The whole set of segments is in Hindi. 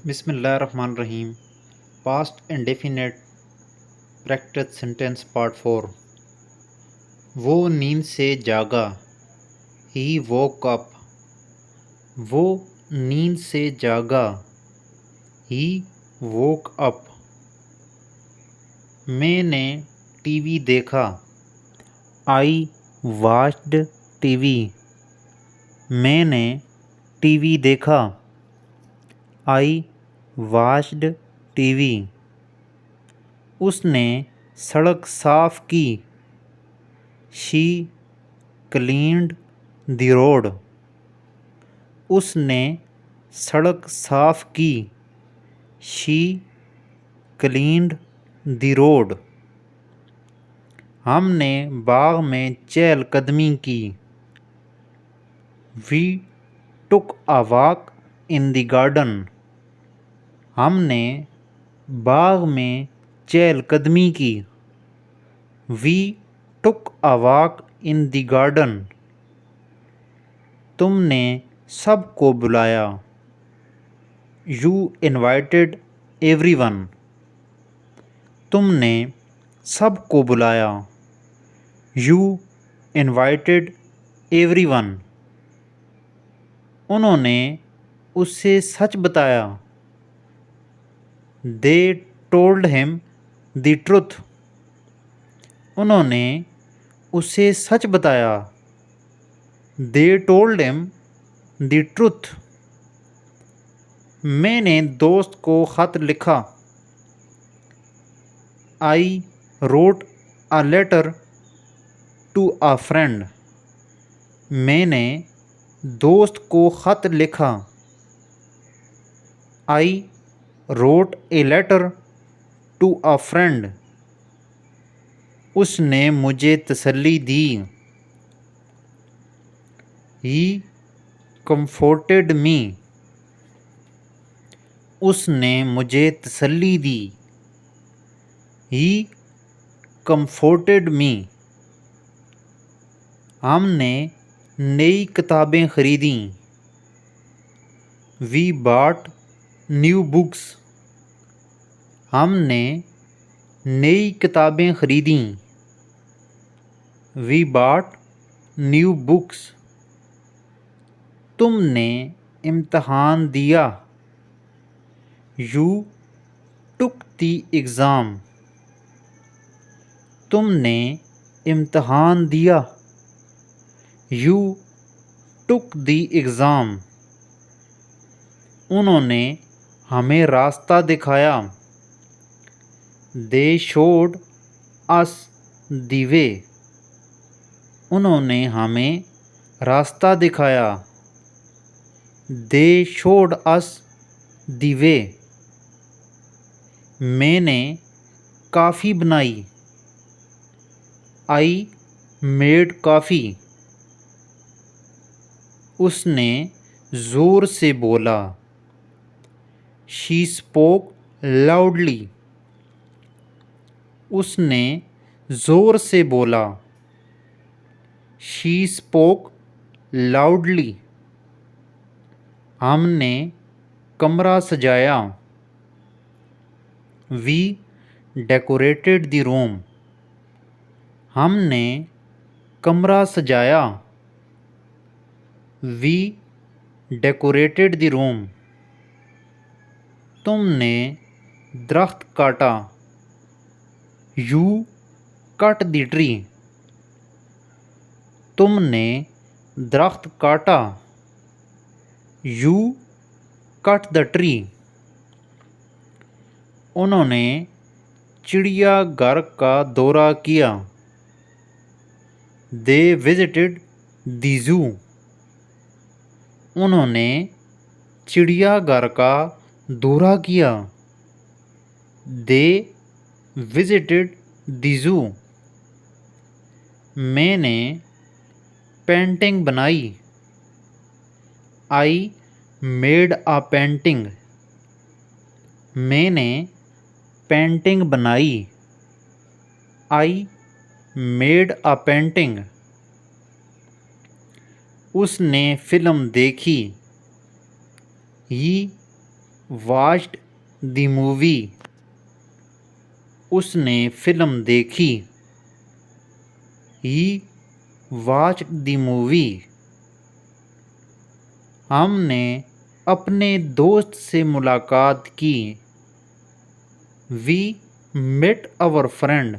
बिस्मिल्लाहिर्रहमानिर्रहीम। Past indefinite practice sentence part 4। वो नींद से जागा। ही वोक अप। वो नींद से जागा। ही वोक अप। मैंने टीवी देखा। I watched TV. मैंने टीवी देखा। I watched TV. उसने सड़क साफ की। She cleaned the road. उसने सड़क साफ की। She cleaned the road. हमने बाग में चहलकदमी की। We took a walk in the garden. हमने बाग में चहलकदमी की। We took a walk in the garden. तुमने सबको बुलाया। You invited everyone. तुमने सबको बुलाया। You invited everyone. उन्होंने उसे सच बताया। They told him the truth. उन्होंने उसे सच बताया। They told him the truth. मैंने दोस्त को खत लिखा। I wrote a letter to a friend. मैंने दोस्त को खत लिखा। I wrote a letter to a friend. उसने मुझे तसल्ली दी। ही कंफर्टेड मी। उसने मुझे तसल्ली दी। ही कंफर्टेड मी। हमने नई किताबें खरीदी। We bought new books. हमने नई किताबें खरीदी। We bought new books. तुमने इम्तहान दिया। You took the exam. तुमने इम्तहान दिया। You took the exam. उन्होंने हमें रास्ता दिखाया। They showed us the way. उन्होंने हमें रास्ता दिखाया। They showed us the way. मैंने कॉफ़ी बनाई। I made coffee. उसने ज़ोर से बोला। She spoke loudly. उसने ज़ोर से बोला। She spoke loudly. हमने कमरा सजाया। We decorated the room. हमने कमरा सजाया। We decorated the room. तुमने दरख्त काटा। You cut the tree. तुमने दरख्त काटा। You cut the tree. उन्होंने चिड़ियाघर का दौरा किया। They visited the zoo. उन्होंने चिड़ियाघर का दौरा किया। They visited the zoo. मैंने पेंटिंग बनाई। I made a painting. मैंने पेंटिंग बनाई। I made a painting. उसने फिल्म देखी। He watched the movie. उसने फिल्म देखी. He watched the movie. हमने अपने दोस्त से मुलाकात की. We met our friend.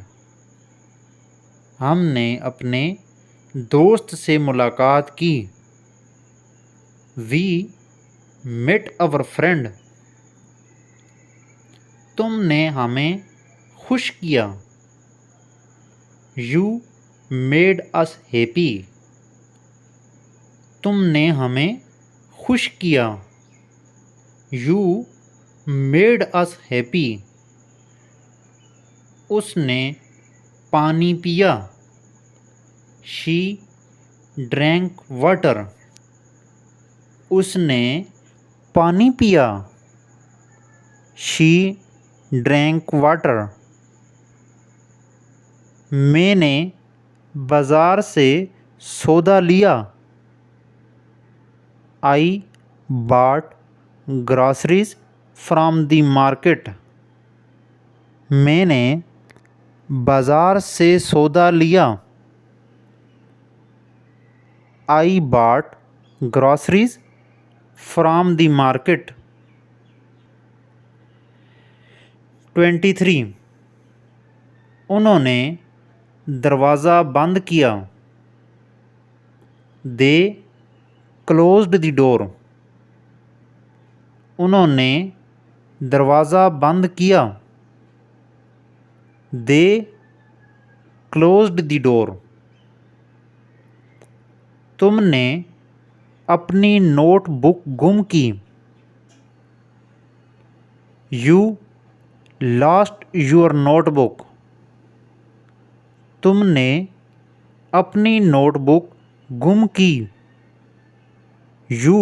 हमने अपने दोस्त से मुलाकात की. We met our friend. तुमने हमें खुश किया. You made us happy. तुमने हमें खुश किया. You made us happy. उसने पानी पिया. She drank water. उसने पानी पिया. She drank water. मैंने बाज़ार से सौदा लिया. I bought groceries from the market. मैंने बाज़ार से सौदा लिया. I bought groceries from the market. 23. उन्होंने दरवाज़ा बंद किया. They closed the door. उन्होंने दरवाज़ा बंद किया. They closed the door. तुमने अपनी नोटबुक गुम की. You lost your notebook. तुमने अपनी नोटबुक गुम की. You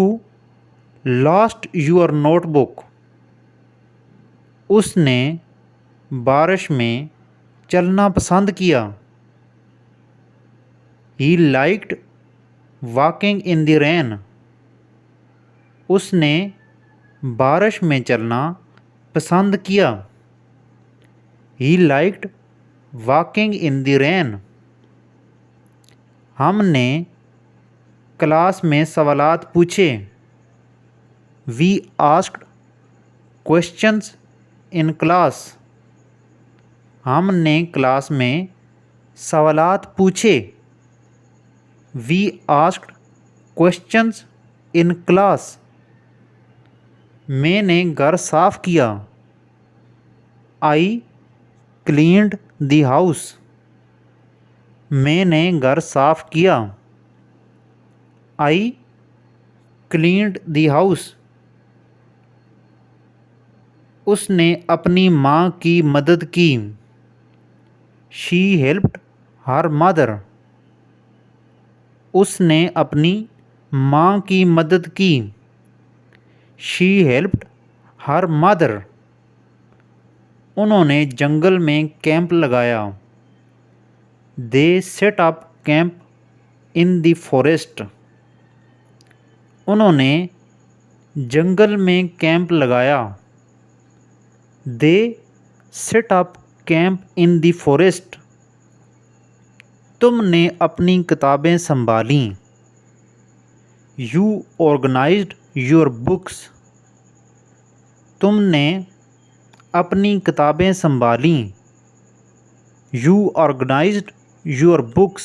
lost your notebook. उसने बारिश में चलना पसंद किया. He liked walking in the rain. उसने बारिश में चलना पसंद किया. He liked walking in the rain. हमने क्लास में सवालात पूछे. We asked questions in class. हमने क्लास में सवालात पूछे. We asked questions in class. मैंने घर साफ़ किया. I cleaned the house. मैंने घर साफ़ किया. I cleaned the house. उसने अपनी माँ की मदद की. She helped her mother. उसने अपनी माँ की मदद की. She helped her mother. उन्होंने जंगल में कैंप लगाया. They set up camp in the forest. उन्होंने जंगल में कैंप लगाया. They set up camp in the forest. तुमने अपनी किताबें संभालीं. You organized your books. तुमने अपनी किताबें संभालीं. You organized your books.